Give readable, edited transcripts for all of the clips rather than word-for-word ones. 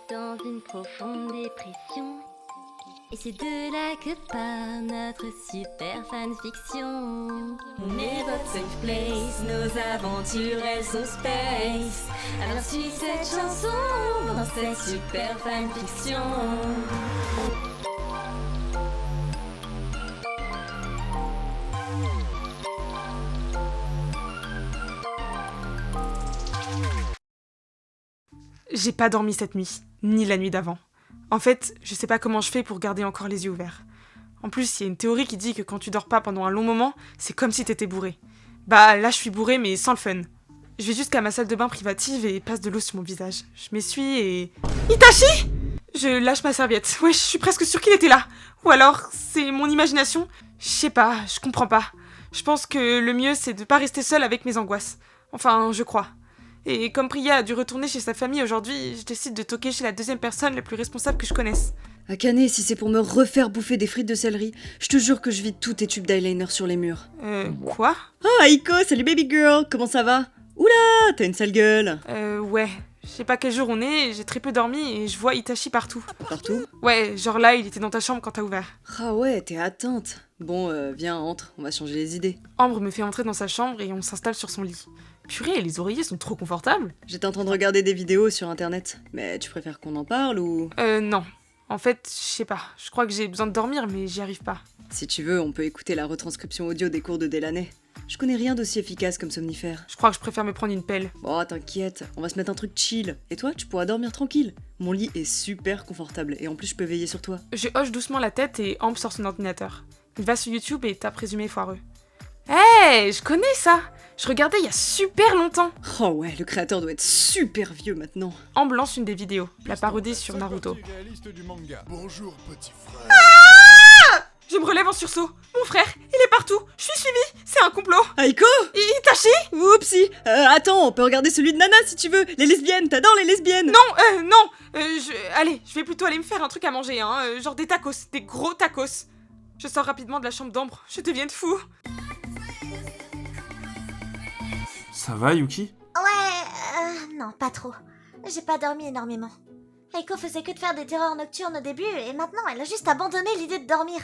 dans une profonde dépression. Et c'est de là que part notre super fanfiction. On est votre safe place, nos aventures elles sont space. Alors suis cette chanson dans cette super fanfiction. J'ai pas dormi cette nuit, ni la nuit d'avant. En fait, je sais pas comment je fais pour garder encore les yeux ouverts. En plus, il y a une théorie qui dit que quand tu dors pas pendant un long moment, c'est comme si t'étais bourré. Bah là, je suis bourré, mais sans le fun. Je vais jusqu'à ma salle de bain privative et passe de l'eau sur mon visage. Je m'essuie et... Itachi! Je lâche ma serviette. Ouais, je suis presque sûre qu'il était là. Ou alors, c'est mon imagination. Je sais pas, je comprends pas. Je pense que le mieux, c'est de pas rester seule avec mes angoisses. Enfin, je crois. Et comme Priya a dû retourner chez sa famille aujourd'hui, je décide de toquer chez la deuxième personne la plus responsable que je connaisse. Akane, si c'est pour me refaire bouffer des frites de céleri, je te jure que je vide tous tes tubes d'eyeliner sur les murs. Quoi? Oh, Aiko, salut baby girl, comment ça va? Oula, t'as une sale gueule. Ouais. Je sais pas quel jour on est, j'ai très peu dormi et je vois Itachi partout. Partout? Ouais, genre là, il était dans ta chambre quand t'as ouvert. Ah ouais, t'es atteinte. Bon, viens, entre, on va changer les idées. Ambre me fait entrer dans sa chambre et on s'installe sur son lit. Purée, les oreillers sont trop confortables. J'étais en train de regarder des vidéos sur internet, mais tu préfères qu'on en parle ou... Non. En fait, je sais pas. Je crois que j'ai besoin de dormir, mais j'y arrive pas. Si tu veux, on peut écouter la retranscription audio des cours de Delaney. Je connais rien d'aussi efficace comme somnifère. Je crois que je préfère me prendre une pelle. Oh, t'inquiète, on va se mettre un truc chill. Et toi, tu pourras dormir tranquille. Mon lit est super confortable et en plus je peux veiller sur toi. Je hoche doucement la tête et Ambre sort son ordinateur. Il va sur YouTube et tape résumé foireux. Hey, je connais ça! Je regardais il y a super longtemps. Oh ouais, le créateur doit être super vieux maintenant. Ambre lance une des vidéos, la parodie sur Naruto. Bonjour petit frère. Je me relève en sursaut. Mon frère, il est partout. Je suis suivie. C'est un complot. Aiko! Itachi! Oupsie! Attends, on peut regarder celui de Nana si tu veux. Les lesbiennes, t'adores les lesbiennes! Non. Allez, je vais plutôt aller me faire un truc à manger, hein. Genre des tacos, des gros tacos. Je sors rapidement de la chambre d'Ambre. Je deviens fou. Ça va, Yuki? Ouais, non, pas trop. J'ai pas dormi énormément. Aiko faisait que de faire des terreurs nocturnes au début, et maintenant elle a juste abandonné l'idée de dormir.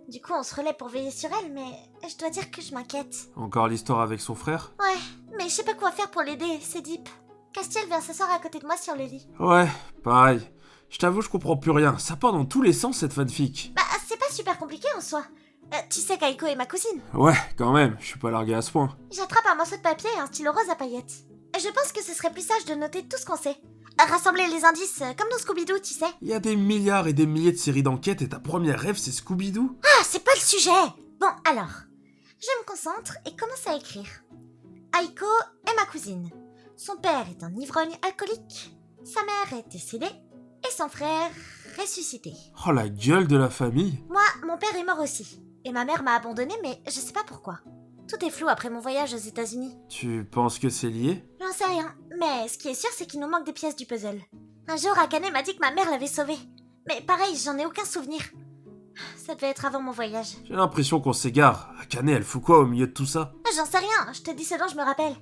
Du coup, on se relaie pour veiller sur elle, mais je dois dire que je m'inquiète. Encore l'histoire avec son frère? Ouais, mais je sais pas quoi faire pour l'aider, c'est deep. Castiel vient s'asseoir à côté de moi sur le lit. Ouais, pareil. Je t'avoue, je comprends plus rien. Ça part dans tous les sens, cette fanfic. Bah, c'est pas super compliqué en soi. Tu sais qu'Aiko est ma cousine. Ouais, quand même, je suis pas largué à ce point. J'attrape un morceau de papier et un stylo rose à paillettes. Je pense que ce serait plus sage de noter tout ce qu'on sait. Rassembler les indices, comme dans Scooby-Doo, tu sais. Il y a des milliards et des milliers de séries d'enquêtes et ta première rêve, c'est Scooby-Doo? Ah, c'est pas le sujet. Bon, alors, je me concentre et commence à écrire. Aiko est ma cousine. Son père est un ivrogne alcoolique. Sa mère est décédée. Et son frère ressuscité. Oh, la gueule de la famille. Moi, mon père est mort aussi. Et ma mère m'a abandonnée, mais je sais pas pourquoi. Tout est flou après mon voyage aux États-Unis. Tu penses que c'est lié? J'en sais rien, mais ce qui est sûr, c'est qu'il nous manque des pièces du puzzle. Un jour, Akane m'a dit que ma mère l'avait sauvée. Mais pareil, j'en ai aucun souvenir. Ça devait être avant mon voyage. J'ai l'impression qu'on s'égare. Akane, elle fout quoi au milieu de tout ça? J'en sais rien, je te dis ce dont je me rappelle.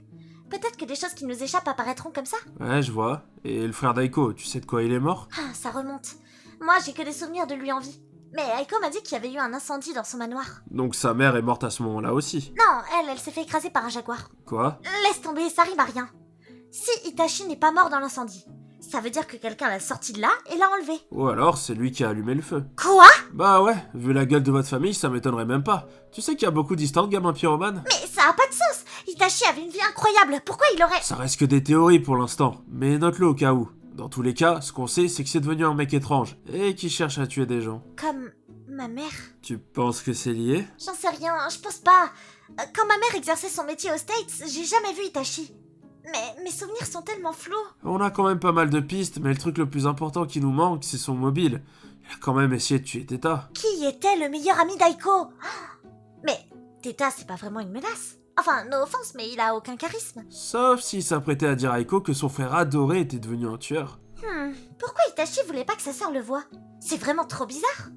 Peut-être que des choses qui nous échappent apparaîtront comme ça. Ouais, je vois. Et le frère d'Aiko, tu sais de quoi il est mort? Ah, ça remonte. Moi, j'ai que des souvenirs de lui en vie. Mais Aiko m'a dit qu'il y avait eu un incendie dans son manoir. Donc sa mère est morte à ce moment-là aussi. Non, elle s'est fait écraser par un jaguar. Quoi? Laisse tomber, ça rime à rien. Si Itachi n'est pas mort dans l'incendie, ça veut dire que quelqu'un l'a sorti de là et l'a enlevé. Ou alors c'est lui qui a allumé le feu. Quoi? Bah ouais, vu la gueule de votre famille, ça m'étonnerait même pas. Tu sais qu'il y a beaucoup d'histoires de gamins pyromanes? Mais ça a pas de sens. Itachi avait une vie incroyable. Pourquoi il aurait... Ça reste que des théories pour l'instant, mais note-le au cas où. Dans tous les cas, ce qu'on sait, c'est que c'est devenu un mec étrange, et qui cherche à tuer des gens. Comme ma mère? Tu penses que c'est lié? J'en sais rien, je pense pas. Quand ma mère exerçait son métier aux States, j'ai jamais vu Itachi. Mais mes souvenirs sont tellement flous. On a quand même pas mal de pistes, mais le truc le plus important qui nous manque, c'est son mobile. Il a quand même essayé de tuer Teta. Qui était le meilleur ami d'Aiko? Mais Teta, c'est pas vraiment une menace. Enfin, no offense, mais il a aucun charisme. Sauf s'il s'apprêtait à dire à Aiko que son frère adoré était devenu un tueur. Pourquoi Itachi voulait pas que sa sœur le voie? C'est vraiment trop bizarre.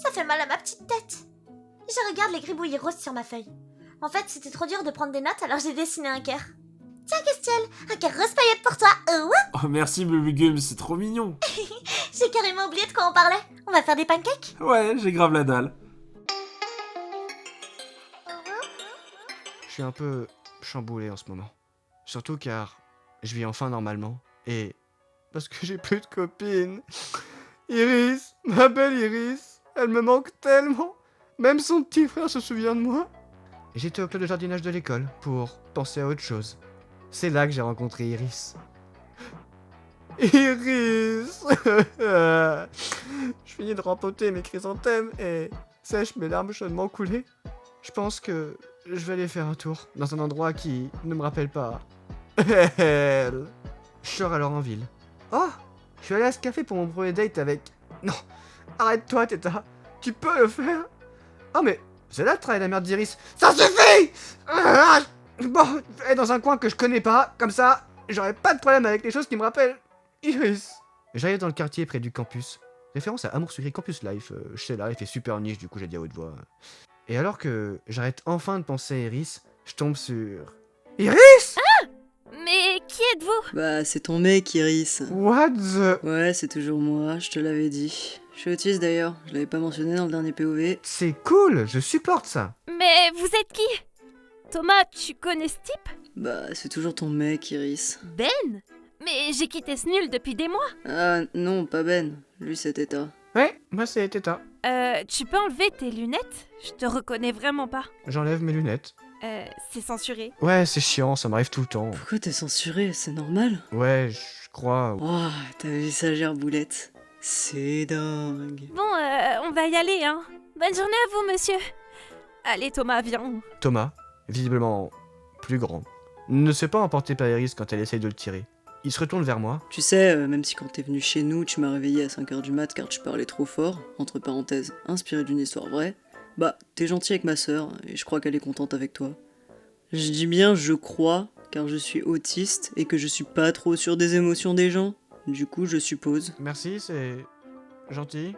Ça fait mal à ma petite tête. Je regarde les gribouillis roses sur ma feuille. En fait, c'était trop dur de prendre des notes, alors j'ai dessiné un cœur. Tiens, Castiel, un cœur rose paillette pour toi. Ouais. Oh merci Bubugum, c'est trop mignon. J'ai carrément oublié de quoi on parlait. On va faire des pancakes? Ouais, j'ai grave la dalle. Je suis un peu chamboulé en ce moment. Surtout car je vis enfin normalement. Et parce que j'ai plus de copine. Iris, ma belle Iris, elle me manque tellement. Même son petit frère se souvient de moi. J'étais au club de jardinage de l'école pour penser à autre chose. C'est là que j'ai rencontré Iris. Iris. Je finis de rempoter mes chrysanthèmes et sèche mes larmes chaudement coulées. Je pense que je vais aller faire un tour dans un endroit qui ne me rappelle pas elle. Je sors alors en ville. Oh, je suis allé à ce café pour mon premier date avec... Non, arrête-toi Teta, tu peux le faire. Oh mais, c'est là le travail de la merde d'Iris. Ça suffit. Bon, je vais aller dans un coin que je connais pas, comme ça, j'aurai pas de problème avec les choses qui me rappellent Iris. J'arrive dans le quartier près du campus. Référence à Amour Sucré Campus Life. Je sais là, il fait super niche, du coup j'ai dit à haute voix. Et alors que j'arrête enfin de penser à Iris, je tombe sur... Iris! Mais qui êtes-vous? Bah, c'est ton mec, Iris. What the... Ouais, c'est toujours moi, je te l'avais dit. Je suis autiste d'ailleurs, je l'avais pas mentionné dans le dernier POV. C'est cool, je supporte ça. Mais vous êtes qui? Thomas, tu connais ce type? Bah, c'est toujours ton mec, Iris. Ben? Mais j'ai quitté ce nul depuis des mois. Ah non, pas Ben, lui c'est Teta. Ouais, moi c'est Teta. Tu peux enlever tes lunettes? Je te reconnais vraiment pas. J'enlève mes lunettes. C'est censuré. Ouais, c'est chiant, ça m'arrive tout le temps. Pourquoi t'es censuré? C'est normal? Ouais, je crois... Oh, t'as vu ça, Gerboulette? C'est dingue. Bon, on va y aller, hein. Bonne journée à vous, monsieur. Allez, Thomas, viens. Thomas, visiblement plus grand, ne se fait pas emporter par Iris quand elle essaye de le tirer. Il se retourne vers moi. Tu sais, même si quand t'es venu chez nous, tu m'as réveillé à 5h du mat car tu parlais trop fort, entre parenthèses, inspiré d'une histoire vraie, bah, t'es gentil avec ma sœur, et je crois qu'elle est contente avec toi. Je dis bien je crois, car je suis autiste et que je suis pas trop sûr des émotions des gens. Du coup, je suppose. Merci, c'est gentil.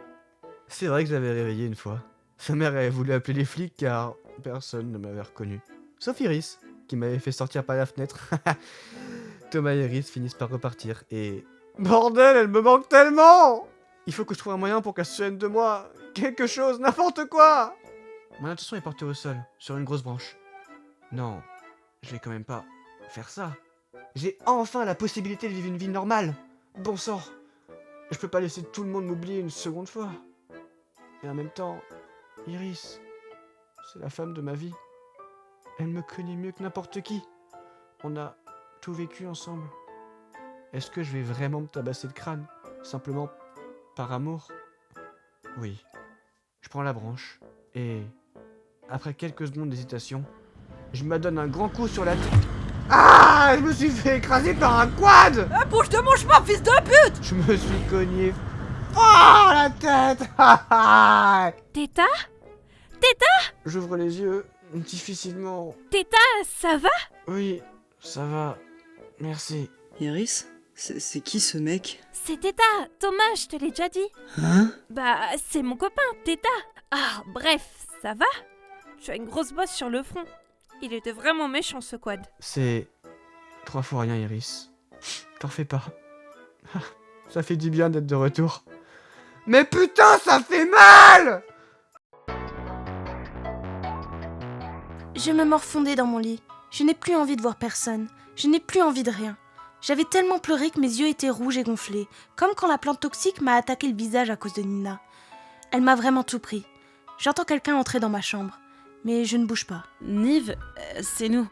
C'est vrai que je l'avais réveillé une fois. Sa mère avait voulu appeler les flics car personne ne m'avait reconnu. Sauf Iris, qui m'avait fait sortir par la fenêtre. Thomas et Iris finissent par repartir et... Bordel, elle me manque tellement! Il faut que je trouve un moyen pour qu'elle se souvienne de moi. Quelque chose, n'importe quoi! Mon attention est portée au sol, sur une grosse branche. Non, je vais quand même pas faire ça. J'ai enfin la possibilité de vivre une vie normale. Bon sang, je peux pas laisser tout le monde m'oublier une seconde fois. Et en même temps, Iris, c'est la femme de ma vie. Elle me connaît mieux que n'importe qui. On a tout vécu ensemble. Est-ce que je vais vraiment me tabasser le crâne, simplement par amour? Oui. Je prends la branche, et après quelques secondes d'hésitation, je me donne un grand coup sur la tête. Ah! Je me suis fait écraser par un quad! Bouge de mon chemin, fils de pute! Je me suis cogné fort la tête! Teta? J'ouvre les yeux difficilement. Teta, ça va? Oui, ça va. Merci. Iris? C'est qui ce mec? C'est Teta. Thomas, je te l'ai déjà dit. Hein? Bah, c'est mon copain, Teta. Ah, bref, ça va? Tu as une grosse bosse sur le front. Il était vraiment méchant, ce quad. C'est 3 fois rien, Iris. T'en fais pas. Ça fait du bien d'être de retour. Mais putain, ça fait mal! Je me morfondais dans mon lit. Je n'ai plus envie de voir personne. Je n'ai plus envie de rien. J'avais tellement pleuré que mes yeux étaient rouges et gonflés, comme quand la plante toxique m'a attaqué le visage à cause de Nina. Elle m'a vraiment tout pris. J'entends quelqu'un entrer dans ma chambre, mais je ne bouge pas. Nive, c'est nous.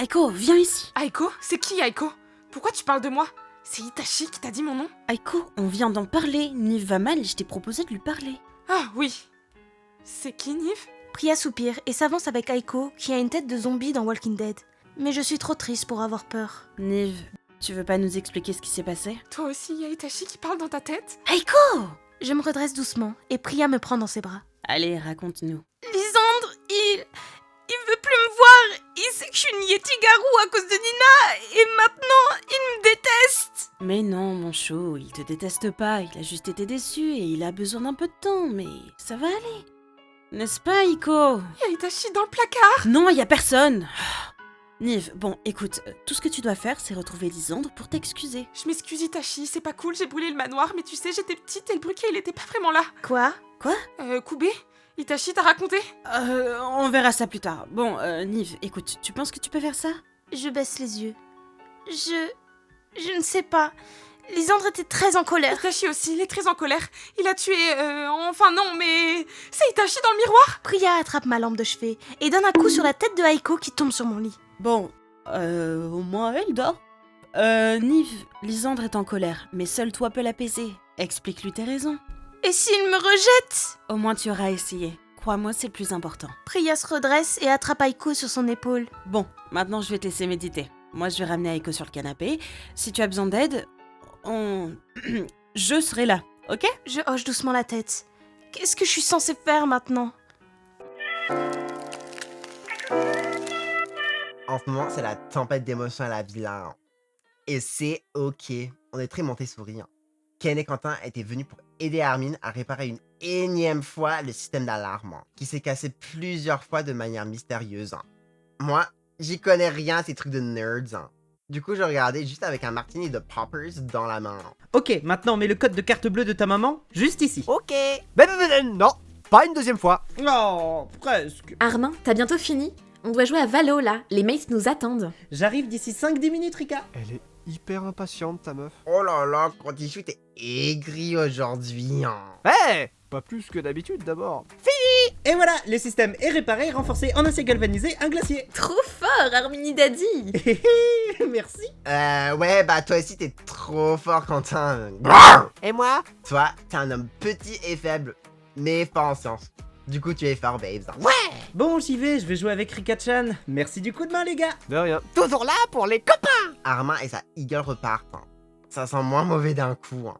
Aiko, viens ici. Aiko? C'est qui Aiko? Pourquoi tu parles de moi? C'est Itachi qui t'a dit mon nom? Aiko, on vient d'en parler. Nive va mal et je t'ai proposé de lui parler. Ah oui. C'est qui, Nive? Priya soupire et s'avance avec Aiko, qui a une tête de zombie dans Walking Dead. Mais je suis trop triste pour avoir peur. Nive, tu veux pas nous expliquer ce qui s'est passé? Toi aussi, y a Itachi qui parle dans ta tête? Aiko! Je me redresse doucement et Priya me prend dans ses bras. Allez, raconte-nous. Lisandre, il veut plus me voir. Il sait que je suis une Yeti-garou à cause de Nina et maintenant, il me déteste. Mais non, mon chou, il te déteste pas, il a juste été déçu et il a besoin d'un peu de temps, mais ça va aller. N'est-ce pas, Aiko? Y a Itachi dans le placard. Non, y a personne. Nive, bon, écoute, tout ce que tu dois faire, c'est retrouver Lisandre pour t'excuser. Je m'excuse Itachi, c'est pas cool, j'ai brûlé le manoir, mais tu sais, j'étais petite et le briquet, il était pas vraiment là. Quoi? Kube, Itachi t'a raconté? On verra ça plus tard. Bon, Nive, écoute, tu penses que tu peux faire ça? Je baisse les yeux. Je ne sais pas. Lisandre était très en colère. Itachi aussi, il est très en colère. Il a tué... enfin non, mais... C'est Itachi dans le miroir. Priya attrape ma lampe de chevet et donne un coup sur la tête de Aiko qui tombe sur mon lit. Bon, au moins elle dort. Nive, Lisandre est en colère, mais seul toi peux l'apaiser. Explique-lui tes raisons. Et s'il me rejette? Au moins tu auras essayé. Crois-moi, c'est le plus important. Priya se redresse et attrape Aiko sur son épaule. Bon, maintenant je vais te laisser méditer. Moi je vais ramener Aiko sur le canapé. Si tu as besoin d'aide, je serai là, ok? Je hoche doucement la tête. Qu'est-ce que je suis censée faire maintenant? En ce moment, c'est la tempête d'émotions à la villa. Hein. Et c'est ok. On est très Montessori. Hein. Ken et Quentin étaient venus pour aider Armin à réparer une énième fois le système d'alarme, hein, qui s'est cassé plusieurs fois de manière mystérieuse. Hein. Moi, j'y connais rien à ces trucs de nerds. Hein. Du coup, je regardais juste avec un martini de poppers dans la main. Ok, maintenant mets le code de carte bleue de ta maman juste ici. Ok. Non, pas une deuxième fois. Oh, presque. Armin, t'as bientôt fini? On doit jouer à Valo là, les mates nous attendent. J'arrive d'ici 5-10 minutes, Rika. Elle est hyper impatiente, ta meuf. Oh là là, Quantichou, t'es aigri aujourd'hui. Hein. Pas plus que d'habitude d'abord. Et voilà, le système est réparé, renforcé en acier galvanisé, un glacier. Trop fort, Armini Daddy. Merci. Ouais, bah toi aussi t'es trop fort, Quentin. Et moi? Toi, t'es un homme petit et faible, mais fort en science. Du coup, tu es fort, babes. Ouais! Bon, j'y vais, je vais jouer avec Rika-chan. Merci du coup de main, les gars. De rien. Toujours là pour les copains! Armin et sa eagle repartent. Hein. Ça sent moins mauvais d'un coup. Hein.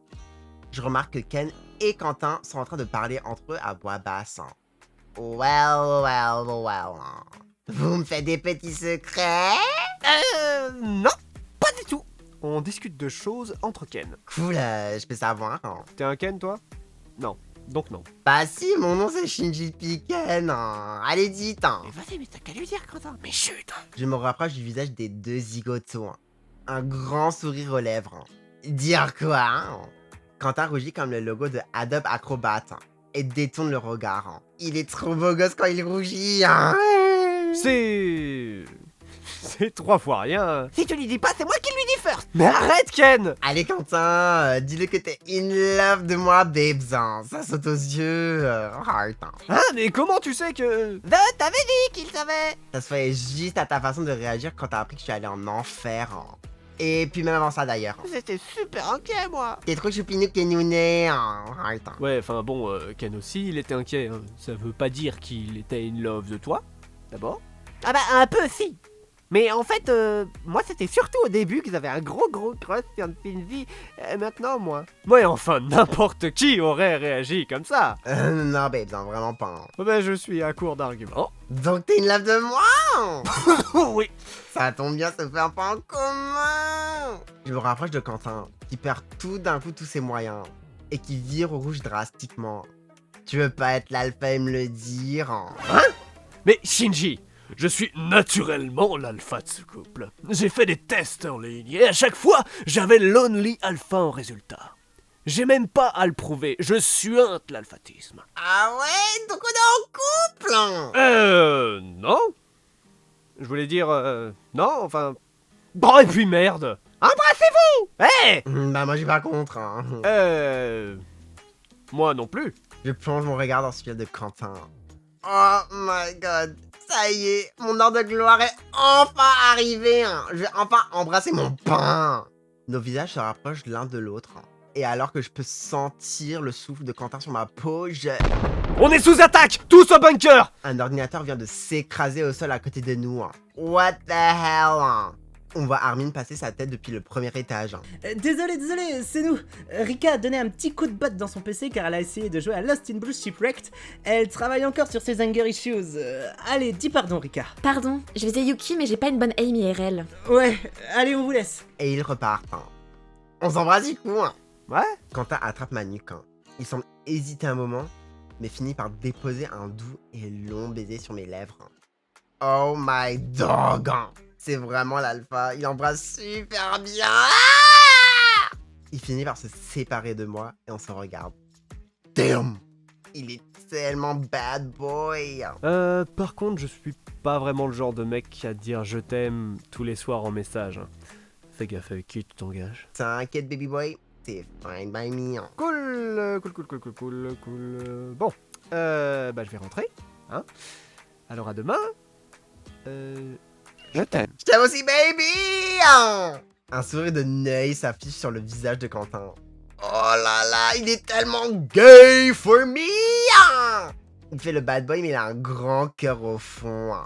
Je remarque que Ken et Quentin sont en train de parler entre eux à voix basse. Hein. Well. Hein. Vous me faites des petits secrets? Non, pas du tout. On discute de choses entre Ken. Cool, je peux savoir. Hein. T'es un Ken, toi? Non, donc non. Bah si, mon nom c'est Shinji Piken. Hein. Allez, dites. Hein. Mais vas-y, mais t'as qu'à lui dire, Quentin. Mais chut. Je me rapproche du visage des deux zigotos. Hein. Un grand sourire aux lèvres. Hein. Dire quoi? Hein. Quentin rougit comme le logo de Adobe Acrobat. Hein. Et détourne le regard. Hein. Il est trop beau gosse quand il rougit. Hein. C'est 3 fois rien. Si tu lui dis pas, c'est moi qui lui dis first. Mais arrête, Ken! Allez, Quentin, dis-le que t'es in love de moi, babes. Hein. Ça saute aux yeux. Heart. Hein. Ah, mais comment tu sais que... T'avais dit qu'il savait. Ça se voyait juste à ta façon de réagir quand t'as appris que je suis allé en enfer. Hein. Et puis même avant ça d'ailleurs. J'étais super inquiet, moi. T'es trop choupinou que nouné. Hein. Heart. Hein. Ouais, enfin bon, Ken aussi, il était inquiet. Hein. Ça veut pas dire qu'il était in love de toi, d'abord. Ah bah, un peu, si. Mais en fait, moi c'était surtout au début que j'avais un gros crush sur Shinji. Maintenant, moi. Ouais, enfin, n'importe qui aurait réagi comme ça. Non, babes, non, vraiment pas. Hein. Ben, je suis à court d'arguments. Donc t'es in love de moi? Oui. Ça tombe bien, ça fait un pas en commun. Je me rapproche de Quentin, qui perd tout d'un coup tous ses moyens, et qui vire au rouge drastiquement. Tu veux pas être l'alpha et me le dire? Hein? Mais Shinji, je suis naturellement l'alpha de ce couple. J'ai fait des tests en ligne et à chaque fois, j'avais l'only alpha en résultat. J'ai même pas à le prouver, je suinte l'alphatisme. Ah ouais? Donc on est en couple? Non. Je voulais dire, non, enfin... Bon, et puis merde. Embrassez-vous! Hé Bah moi j'ai pas contre. Hein. Moi non plus. Je plonge mon regard dans celui de Quentin. Oh my god. Ça y est, mon heure de gloire est enfin arrivé. Hein. Je vais enfin embrasser mon pain. Nos visages se rapprochent l'un de l'autre. Hein. Et alors que je peux sentir le souffle de Quentin sur ma peau, On est sous attaque! Tous au bunker! Un ordinateur vient de s'écraser au sol à côté de nous. Hein. What the hell? Hein. On voit Armin passer sa tête depuis le premier étage. Hein. Désolé, c'est nous. Rika a donné un petit coup de botte dans son PC car elle a essayé de jouer à Lost in Blue Shipwrecked. Elle travaille encore sur ses anger issues. Allez, dis pardon, Rika. Pardon, je faisais Yuki mais j'ai pas une bonne aim IRL. Ouais, allez, on vous laisse. Et ils repartent. Hein. On s'embrasse du coup. Hein. Ouais? Quentin attrape ma nuque. Hein. Il semble hésiter un moment, mais finit par déposer un doux et long baiser sur mes lèvres. Hein. Oh my dog! Hein. C'est vraiment l'alpha. Il embrasse super bien. Ah! Il finit par se séparer de moi et on se regarde. Damn! Il est tellement bad boy. Par contre, je suis pas vraiment le genre de mec à dire je t'aime tous les soirs en message. Hein. Fais gaffe avec qui tu t'engages. T'inquiète, baby boy. C'est fine by me. Cool. Bon, je vais rentrer. Hein. Alors à demain. Je t'aime. Je t'aime aussi, baby! Un sourire de Neuil s'affiche sur le visage de Quentin. Oh là là, il est tellement gay for me! Il fait le bad boy, mais il a un grand cœur au fond.